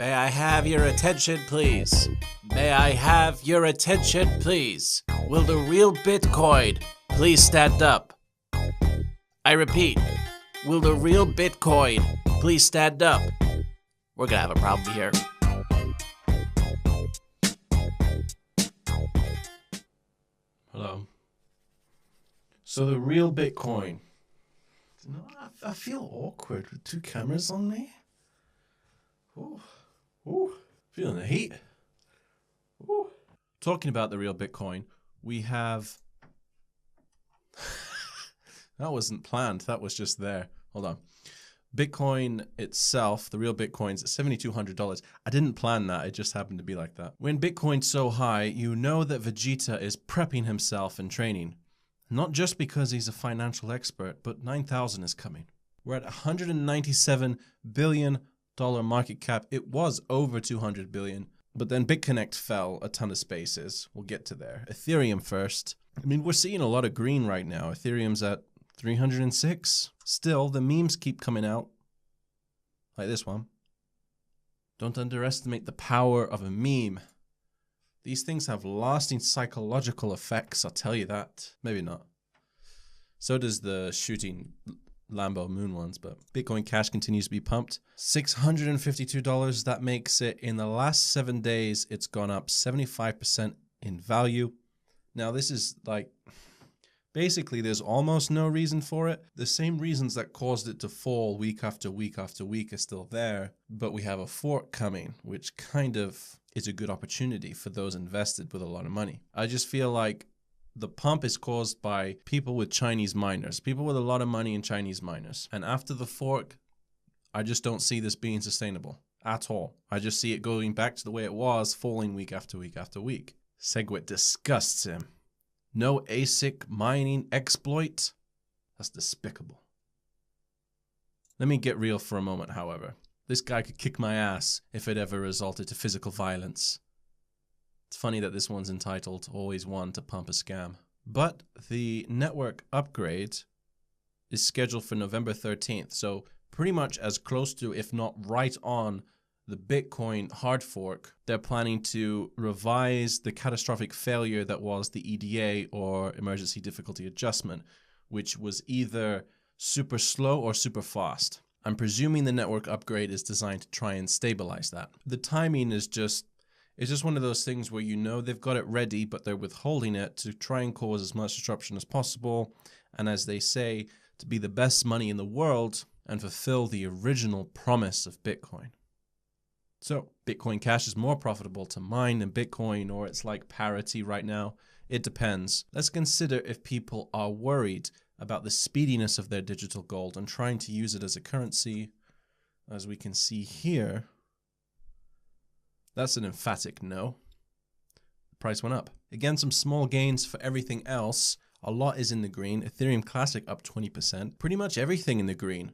May I have your attention, please? May I have your attention, please? Will the real Bitcoin please stand up? I repeat, will the real Bitcoin please stand up? We're gonna have a problem here. Hello. So the real Bitcoin. You know, I feel awkward with two cameras on me. Ooh, feeling the heat. Ooh. Talking about the real Bitcoin, we have... That wasn't planned, that was just there. Hold on. Bitcoin itself, the real Bitcoin's at $7,200. I didn't plan that, it just happened to be like that. When Bitcoin's so high, you know that Vegeta is prepping himself and training. Not just because he's a financial expert, but 9,000 is coming. We're at $197 billion market cap. It was over 200 billion, but then BitConnects fell a ton of spaces. We'll get to there. Ethereum first. I mean, we're seeing a lot of green right now. Ethereum's at 306. Still, the memes keep coming out. Like this one. Don't underestimate the power of a meme. These things have lasting psychological effects, I'll tell you that. Maybe not. So does the shooting Lambo Moon ones, but Bitcoin Cash continues to be pumped. $652, that makes it, in the last 7 days, it's gone up 75% in value. Now this is like, basically there's almost no reason for it. The same reasons that caused it to fall week after week after week are still there, but we have a fork coming, which kind of is a good opportunity for those invested with a lot of money. I just feel like the pump is caused by people with Chinese miners, people with a lot of money in Chinese miners. And after the fork, I just don't see this being sustainable at all. I just see it going back to the way it was, falling week after week after week. Segwit disgusts him. No ASIC mining exploit? That's despicable. Let me get real for a moment, however. This guy could kick my ass if it ever resulted to physical violence. It's funny that this one's entitled Always One to Pump a Scam. But the network upgrade is scheduled for November 13th. So pretty much as close to, if not right on, the Bitcoin hard fork. They're planning to revise the catastrophic failure that was the EDA, or emergency difficulty adjustment, which was either super slow or super fast. I'm presuming the network upgrade is designed to try and stabilize that. The timing is just, it's just one of those things where you know they've got it ready, but they're withholding it to try and cause as much disruption as possible. And as they say, to be the best money in the world and fulfill the original promise of Bitcoin. So Bitcoin Cash is more profitable to mine than Bitcoin, or it's like parity right now. It depends. Let's consider if people are worried about the speediness of their digital gold and trying to use it as a currency. As we can see here, that's an emphatic no. The price went up. Again, some small gains for everything else. A lot is in the green. Ethereum Classic up 20%. Pretty much everything in the green,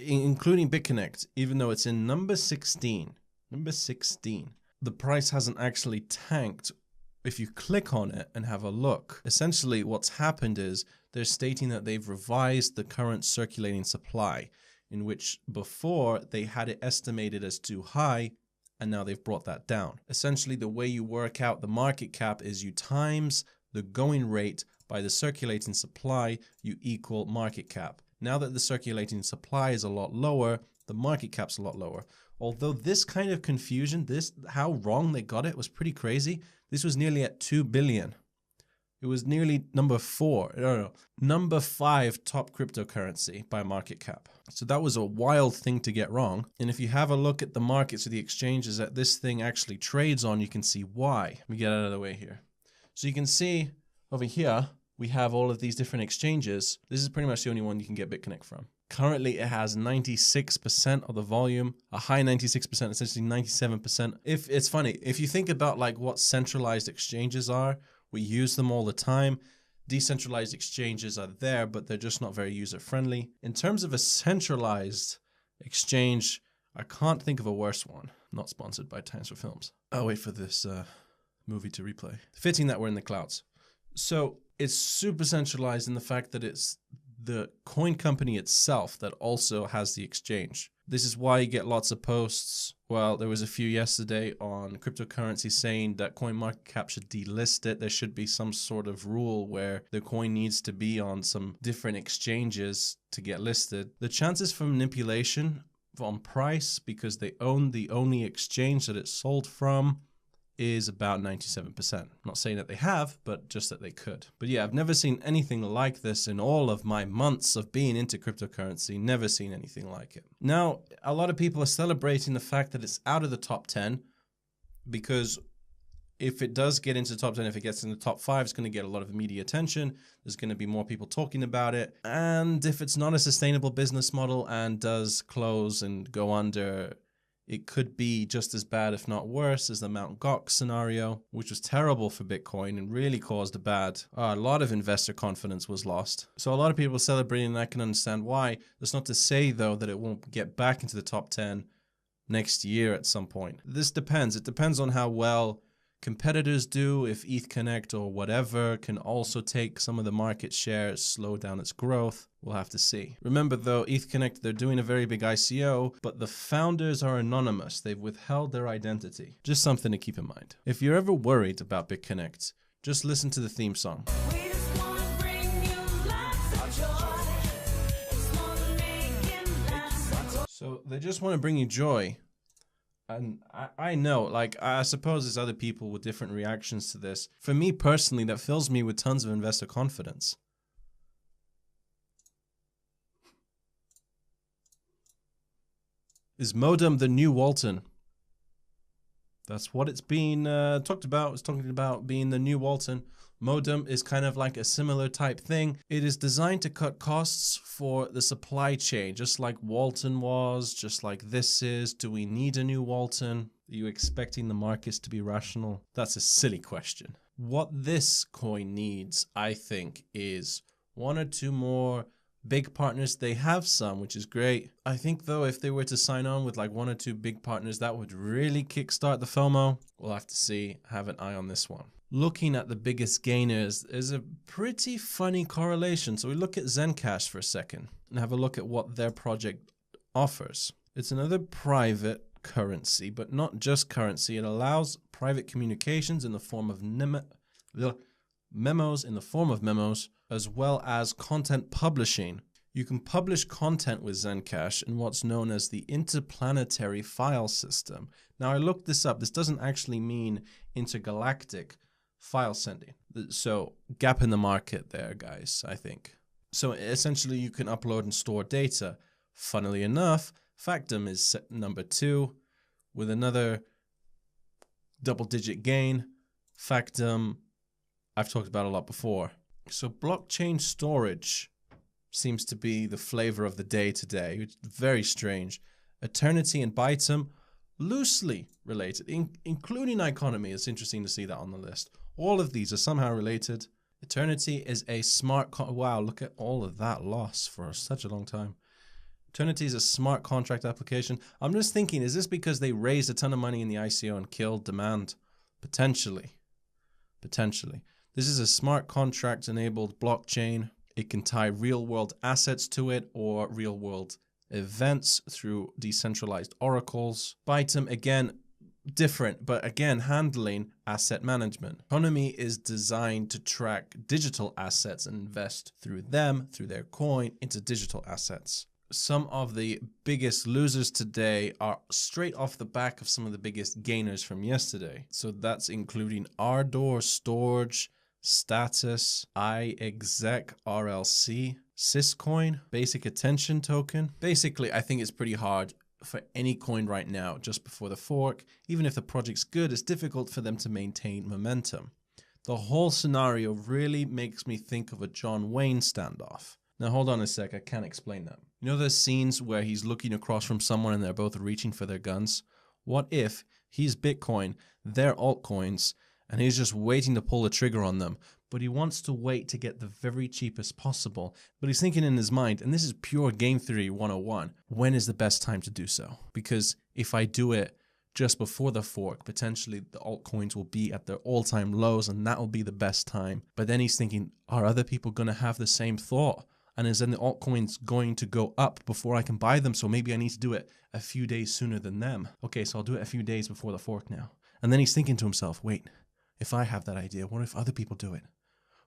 including BitConnects, even though it's in number 16. Number 16. The price hasn't actually tanked. If you click on it and have a look, essentially what's happened is they're stating that they've revised the current circulating supply, in which before they had it estimated as too high, and now they've brought that down. Essentially, the way you work out the market cap is you times the going rate by the circulating supply, you equal market cap. Now that the circulating supply is a lot lower, the market cap's a lot lower. Although this kind of confusion, how wrong they got it was pretty crazy. This was nearly at 2 billion. It was nearly number 5 top cryptocurrency by market cap. So that was a wild thing to get wrong. And if you have a look at the markets or the exchanges that this thing actually trades on, you can see why. Let me get out of the way here. So you can see over here, we have all of these different exchanges. This is pretty much the only one you can get BitConnect from. Currently, it has 96% of the volume, a high 96%, essentially 97%. It's funny, if you think about like what centralized exchanges are, we use them all the time. Decentralized exchanges are there, but they're just not very user-friendly. In terms of a centralized exchange, I can't think of a worse one. Not sponsored by Times for Films. I'll wait for this movie to replay. Fitting that we're in the clouds. So it's super centralized in the fact that it's the coin company itself that also has the exchange. This is why you get lots of posts. Well, there was a few yesterday on cryptocurrency saying that CoinMarketCap should delist it. There should be some sort of rule where the coin needs to be on some different exchanges to get listed. The chances for manipulation on price, because they own the only exchange that it's sold from, is about 97%. I'm not saying that they have, but just that they could. But yeah, I've never seen anything like this in all of my months of being into cryptocurrency. Never seen anything like it. Now, a lot of people are celebrating the fact that it's out of the top 10, because if it does get into the top 10, if it gets in the top 5, it's going to get a lot of media attention. There's going to be more people talking about it. And if it's not a sustainable business model and does close and go under, it could be just as bad, if not worse, as the Mt. Gox scenario, which was terrible for Bitcoin and really caused a lot of investor confidence was lost. So a lot of people are celebrating, and I can understand why. That's not to say, though, that it won't get back into the top 10 next year at some point. This depends. It depends on how well competitors do. If ETHConnect or whatever can also take some of the market share, slow down its growth, we'll have to see. Remember though, ETHConnect, they're doing a very big ICO, but the founders are anonymous. They've withheld their identity. Just something to keep in mind. If you're ever worried about BitConnects, just listen to the theme song. So they just want to bring you joy. And I know, like, I suppose there's other people with different reactions to this. For me personally, that fills me with tons of investor confidence. Is Modum the New Walton? That's what it's being talked about. It's talking about being the new Walton. Modum is kind of like a similar type thing. It is designed to cut costs for the supply chain, just like Walton was, just like this is. Do we need a new Walton? Are you expecting the markets to be rational? That's a silly question. What this coin needs, I think, is one or two more big partners. They have some, which is great. I think though, if they were to sign on with like one or two big partners, that would really kickstart the FOMO. We'll have to see, have an eye on this one. Looking at the biggest gainers, there's a pretty funny correlation. So we look at ZenCash for a second and have a look at what their project offers. It's another private currency, but not just currency. It allows private communications in the form of memos, as well as content publishing. You can publish content with ZenCash in what's known as the interplanetary file system. Now, I looked this up. This doesn't actually mean intergalactic file sending. So gap in the market there, guys, I think. So essentially, you can upload and store data. Funnily enough, Factom is number 2 with another double-digit gain. Factom, I've talked about a lot before. So blockchain storage seems to be the flavor of the day today. It's very strange. Aeternity and Bytom, loosely related, including Iconomi. It's interesting to see that on the list. All of these are somehow related. Aeternity is a smart wow, look at all of that loss for such a long time. Aeternity is a smart contract application. I'm just thinking, is this because they raised a ton of money in the ICO and killed demand? Potentially. Potentially. This is a smart contract enabled blockchain. It can tie real world assets to it or real world events through decentralized oracles. Bytom, again, different, but again, handling asset management. Aeternity is designed to track digital assets and invest through them, through their coin, into digital assets. Some of the biggest losers today are straight off the back of some of the biggest gainers from yesterday. So that's including Ardor, Storage, Status, iExec, RLC, Syscoin, Basic Attention Token. Basically, I think it's pretty hard for any coin right now, just before the fork. Even if the project's good, it's difficult for them to maintain momentum. The whole scenario really makes me think of a John Wayne standoff. Now, hold on a sec, I can't explain that. You know those scenes where he's looking across from someone and they're both reaching for their guns? What if he's Bitcoin, they're altcoins, and he's just waiting to pull the trigger on them, but he wants to wait to get the very cheapest possible. But he's thinking in his mind, and this is pure game theory 101, when is the best time to do so? Because if I do it just before the fork, potentially the altcoins will be at their all-time lows and that will be the best time. But then he's thinking, are other people going to have the same thought? And is then the altcoins going to go up before I can buy them? So maybe I need to do it a few days sooner than them. Okay, so I'll do it a few days before the fork now. And then he's thinking to himself, wait, if I have that idea, what if other people do it?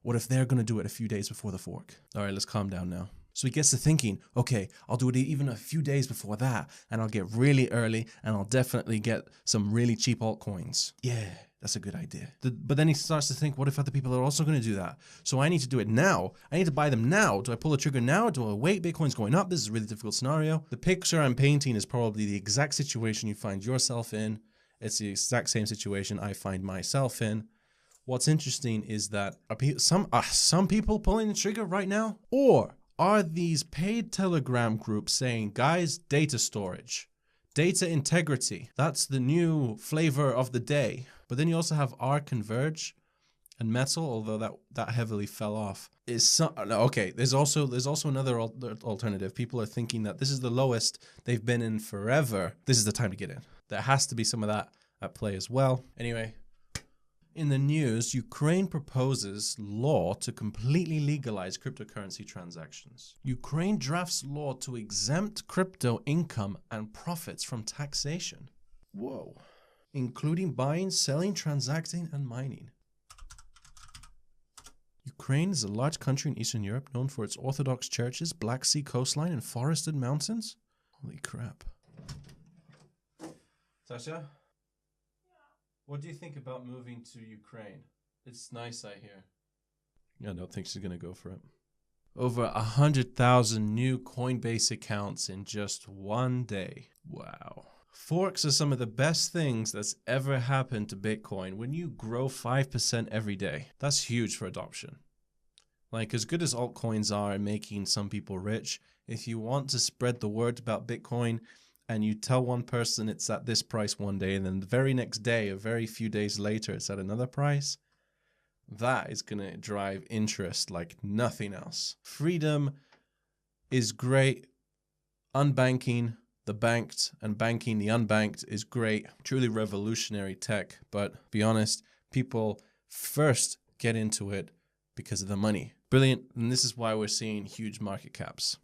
What if they're going to do it a few days before the fork? All right, let's calm down now. So he gets to thinking, okay, I'll do it even a few days before that, and I'll get really early, and I'll definitely get some really cheap altcoins. Yeah, that's a good idea. But then he starts to think, what if other people are also going to do that? So I need to do it now. I need to buy them now. Do I pull the trigger now? Do I wait? Bitcoin's going up. This is a really difficult scenario. The picture I'm painting is probably the exact situation you find yourself in. It's the exact same situation I find myself in. What's interesting is that are some people pulling the trigger right now? Or are these paid Telegram groups saying, guys, data storage, data integrity, that's the new flavor of the day. But then you also have R Converge and Metal, although that heavily fell off. Okay, there's also another alternative. People are thinking that this is the lowest they've been in forever. This is the time to get in. There has to be some of that at play as well. Anyway, in the news, Ukraine proposes law to completely legalize cryptocurrency transactions. Ukraine drafts law to exempt crypto income and profits from taxation. Whoa. Including buying, selling, transacting, and mining. Ukraine is a large country in Eastern Europe known for its Orthodox churches, Black Sea coastline, and forested mountains. Holy crap. Tasha? What do you think about moving to Ukraine? It's nice, I hear. I don't think she's going to go for it. Over 100,000 new CoinBase accounts in just one day. Wow. Forks are some of the best things that's ever happened to Bitcoin. When you grow 5% every day, that's huge for adoption. Like, as good as altcoins are in making some people rich, if you want to spread the word about Bitcoin, and you tell one person it's at this price one day, and then the very next day, a very few days later, it's at another price, that is going to drive interest like nothing else. Freedom is great. Unbanking the banked and banking the unbanked is great. Truly revolutionary tech. But be honest, people first get into it because of the money. Brilliant. And this is why we're seeing huge market caps.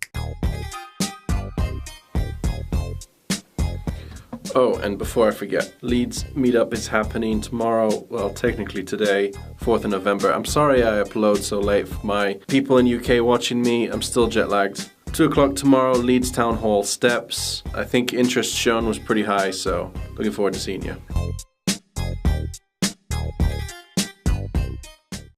Oh, and before I forget, Leeds Meetup is happening tomorrow, well, technically today, 4th of November. I'm sorry I upload so late for my people in UK watching me. I'm still jet lagged. 2 o'clock tomorrow, Leeds Town Hall steps. I think interest shown was pretty high, so looking forward to seeing you.